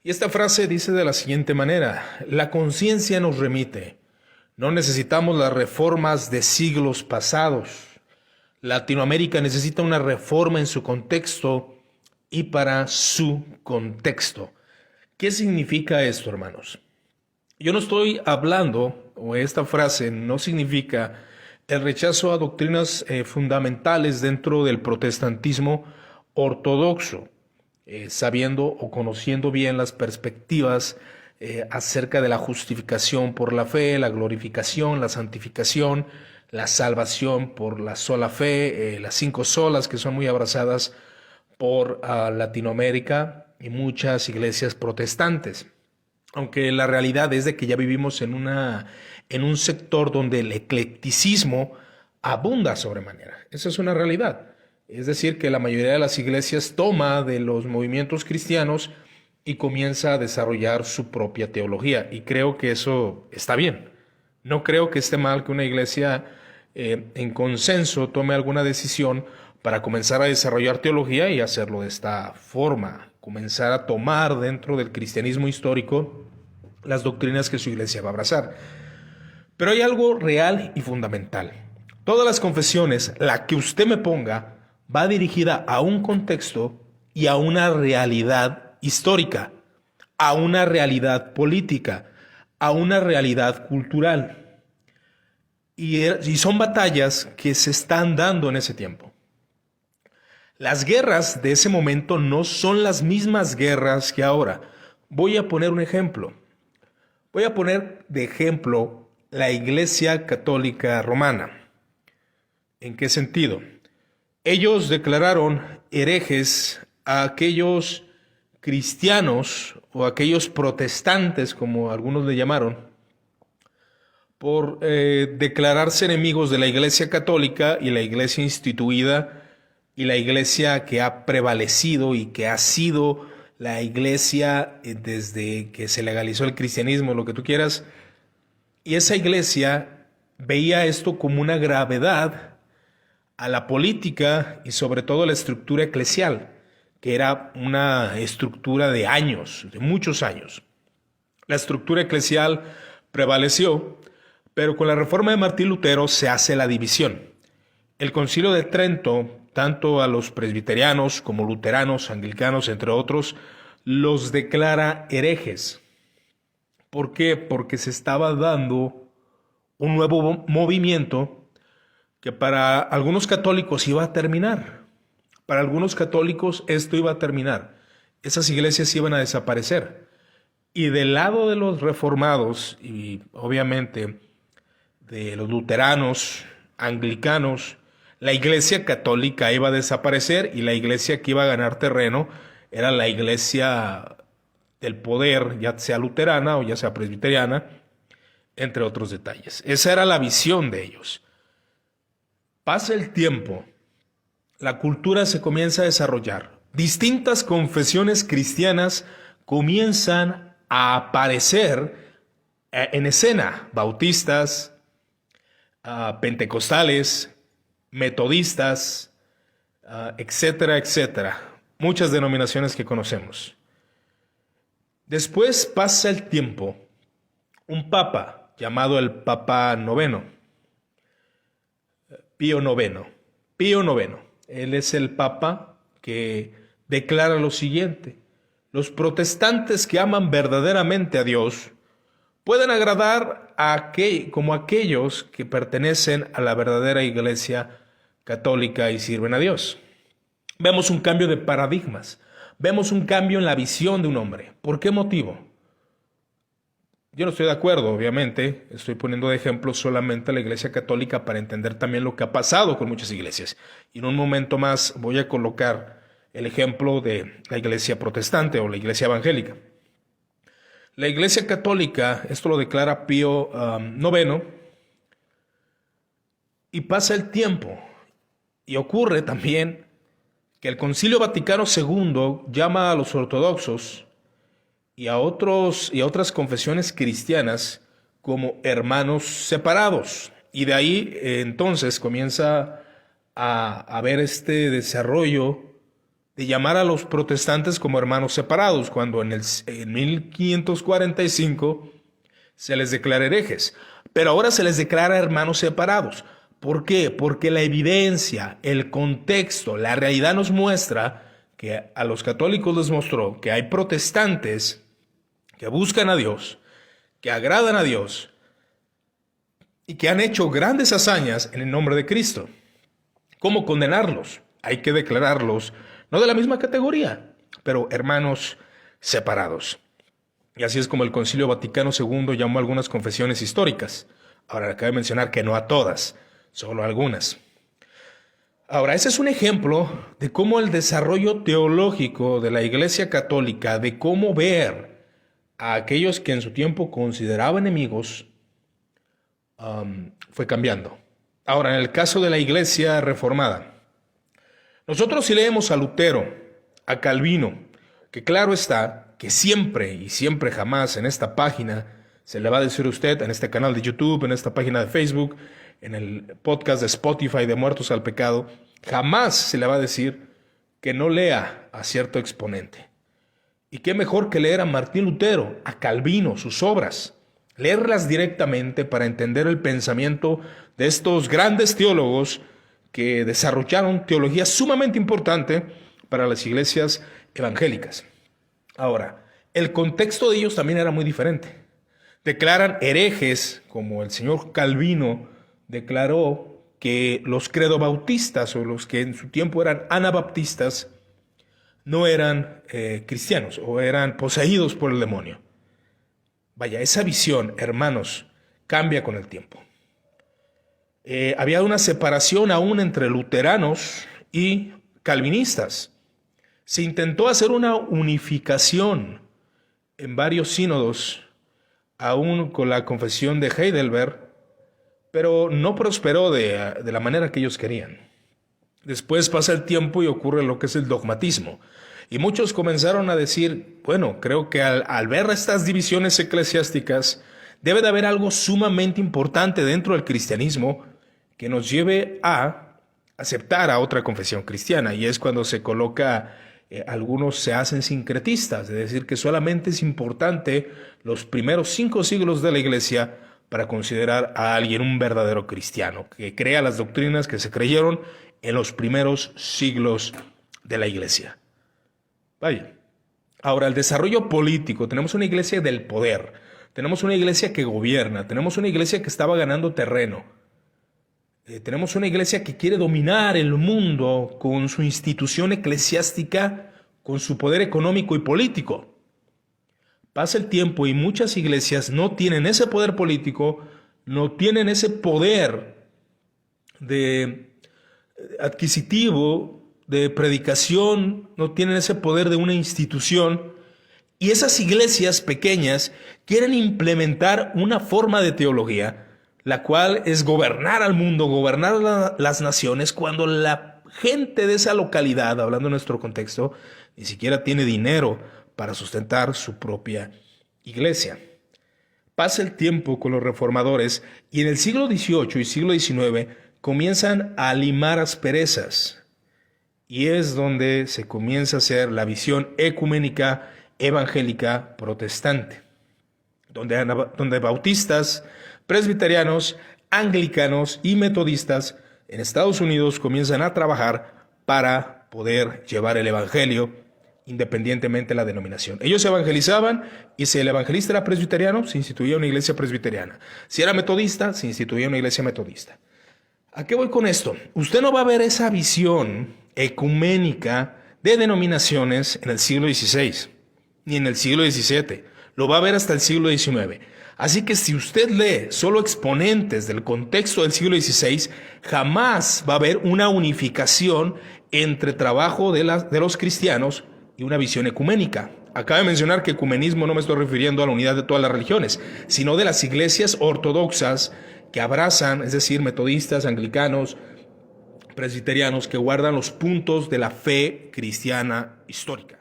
Y esta frase dice de la siguiente manera: la conciencia nos remite. No necesitamos las reformas de siglos pasados. Latinoamérica necesita una reforma en su contexto y para su contexto. ¿Qué significa esto, hermanos? Yo no estoy hablando, o esta frase no significa el rechazo a doctrinas fundamentales dentro del protestantismo ortodoxo, sabiendo o conociendo bien las perspectivas acerca de la justificación por la fe, la glorificación, la santificación, la salvación por la sola fe, las 5 solas que son muy abrazadas por Latinoamérica y muchas iglesias protestantes. Aunque la realidad es de que ya vivimos en un sector donde el eclecticismo abunda sobremanera. Esa es una realidad. Es decir, que la mayoría de las iglesias toma de los movimientos cristianos y comienza a desarrollar su propia teología. Y creo que eso está bien. No creo que esté mal que una iglesia en consenso tome alguna decisión para comenzar a desarrollar teología y hacerlo de esta forma. Comenzar a tomar dentro del cristianismo histórico las doctrinas que su iglesia va a abrazar. Pero hay algo real y fundamental. Todas las confesiones, la que usted me ponga, va dirigida a un contexto y a una realidad histórica, a una realidad política, a una realidad cultural. Y son batallas que se están dando en ese tiempo. Las guerras de ese momento no son las mismas guerras que ahora. Voy a poner un ejemplo. Voy a poner de ejemplo la Iglesia Católica Romana. ¿En qué sentido? Ellos declararon herejes a aquellos cristianos o aquellos protestantes, como algunos le llamaron, por declararse enemigos de la Iglesia Católica y la Iglesia instituida y la Iglesia que ha prevalecido y que ha sido la Iglesia desde que se legalizó el cristianismo, lo que tú quieras. Y esa Iglesia veía esto como una gravedad a la política y sobre todo a la estructura eclesial, que era una estructura de años, de muchos años. La estructura eclesial prevaleció, pero con la reforma de Martín Lutero se hace la división. El Concilio de Trento, tanto a los presbiterianos como luteranos, anglicanos, entre otros, los declara herejes. ¿Por qué? Porque se estaba dando un nuevo movimiento que para algunos católicos iba a terminar. Para algunos católicos esto iba a terminar. Esas iglesias iban a desaparecer. Y del lado de los reformados y obviamente de los luteranos, anglicanos, la iglesia católica iba a desaparecer y la iglesia que iba a ganar terreno era la iglesia del poder, ya sea luterana o ya sea presbiteriana, entre otros detalles. Esa era la visión de ellos. Pasa el tiempo, la cultura se comienza a desarrollar, distintas confesiones cristianas comienzan a aparecer en escena, bautistas, pentecostales, metodistas, etcétera, etcétera. Muchas denominaciones que conocemos. Después pasa el tiempo, un papa llamado el Papa Noveno, Pío Noveno. Pío Noveno, él es el papa que declara lo siguiente: los protestantes que aman verdaderamente a Dios pueden agradar como aquellos que pertenecen a la verdadera iglesia católica y sirven a Dios. Vemos un cambio de paradigmas, vemos un cambio en la visión de un hombre. ¿Por qué motivo? Yo no estoy de acuerdo, obviamente, estoy poniendo de ejemplo solamente a la iglesia católica para entender también lo que ha pasado con muchas iglesias. Y en un momento más voy a colocar el ejemplo de la iglesia protestante o la iglesia evangélica. La iglesia católica, esto lo declara Pío Noveno, y pasa el tiempo, y ocurre también que el Concilio Vaticano II llama a los ortodoxos y a otras confesiones cristianas como hermanos separados. Y de ahí entonces comienza a haber este desarrollo de llamar a los protestantes como hermanos separados, cuando en 1545 se les declara herejes. Pero ahora se les declara hermanos separados. ¿Por qué? Porque la evidencia, el contexto, la realidad nos muestra que a los católicos les mostró que hay protestantes que buscan a Dios, que agradan a Dios y que han hecho grandes hazañas en el nombre de Cristo. ¿Cómo condenarlos? Hay que declararlos, no de la misma categoría, pero hermanos separados. Y así es como el Concilio Vaticano II llamó a algunas confesiones históricas. Ahora, cabe mencionar que no a todas, solo a algunas. Ahora, ese es un ejemplo de cómo el desarrollo teológico de la Iglesia Católica, de cómo ver a aquellos que en su tiempo consideraba enemigos, fue cambiando. Ahora, en el caso de la Iglesia Reformada, nosotros si leemos a Lutero, a Calvino, que claro está que siempre y siempre jamás en esta página se le va a decir a usted, en este canal de YouTube, en esta página de Facebook, en el podcast de Spotify de Muertos al Pecado, jamás se le va a decir que no lea a cierto exponente. Y qué mejor que leer a Martín Lutero, a Calvino, sus obras, leerlas directamente para entender el pensamiento de estos grandes teólogos que desarrollaron teología sumamente importante para las iglesias evangélicas. Ahora, el contexto de ellos también era muy diferente. Declaran herejes, como el señor Calvino declaró que los credobautistas o los que en su tiempo eran anabaptistas no eran cristianos o eran poseídos por el demonio. Vaya, esa visión, hermanos, cambia con el tiempo. Había una separación aún entre luteranos y calvinistas. Se intentó hacer una unificación en varios sínodos, aún con la confesión de Heidelberg, pero no prosperó de la manera que ellos querían. Después pasa el tiempo y ocurre lo que es el dogmatismo. Y muchos comenzaron a decir, bueno, creo que al ver estas divisiones eclesiásticas, debe de haber algo sumamente importante dentro del cristianismo que nos lleve a aceptar a otra confesión cristiana. Y es cuando se coloca, algunos se hacen sincretistas, es decir, que solamente es importante los primeros 5 siglos de la iglesia para considerar a alguien un verdadero cristiano, que crea las doctrinas que se creyeron en los primeros siglos de la iglesia. Vaya. Ahora, el desarrollo político. Tenemos una iglesia del poder. Tenemos una iglesia que gobierna. Tenemos una iglesia que estaba ganando terreno. Tenemos una iglesia que quiere dominar el mundo con su institución eclesiástica, con su poder económico y político. Pasa el tiempo y muchas iglesias no tienen ese poder político, no tienen ese poder adquisitivo, de predicación, no tienen ese poder de una institución. Y esas iglesias pequeñas quieren implementar una forma de teología, la cual es gobernar al mundo, gobernar las naciones, cuando la gente de esa localidad, hablando en nuestro contexto, ni siquiera tiene dinero para sustentar su propia iglesia. Pasa el tiempo con los reformadores y en el siglo XVIII y siglo XIX comienzan a limar asperezas. Y es donde se comienza a hacer la visión ecuménica evangélica protestante, donde bautistas, presbiterianos, anglicanos y metodistas en Estados Unidos comienzan a trabajar para poder llevar el evangelio independientemente de la denominación. Ellos evangelizaban y si el evangelista era presbiteriano, se instituía una iglesia presbiteriana. Si era metodista, se instituía una iglesia metodista. ¿A qué voy con esto? Usted no va a ver esa visión ecuménica de denominaciones en el siglo XVI, ni en el siglo XVII. Lo va a ver hasta el siglo XIX. Así que si usted lee solo exponentes del contexto del siglo XVI, jamás va a haber una unificación entre trabajo de los cristianos y una visión ecuménica. Acabo de mencionar que ecumenismo no me estoy refiriendo a la unidad de todas las religiones, sino de las iglesias ortodoxas que abrazan, es decir, metodistas, anglicanos, presbiterianos, que guardan los puntos de la fe cristiana histórica.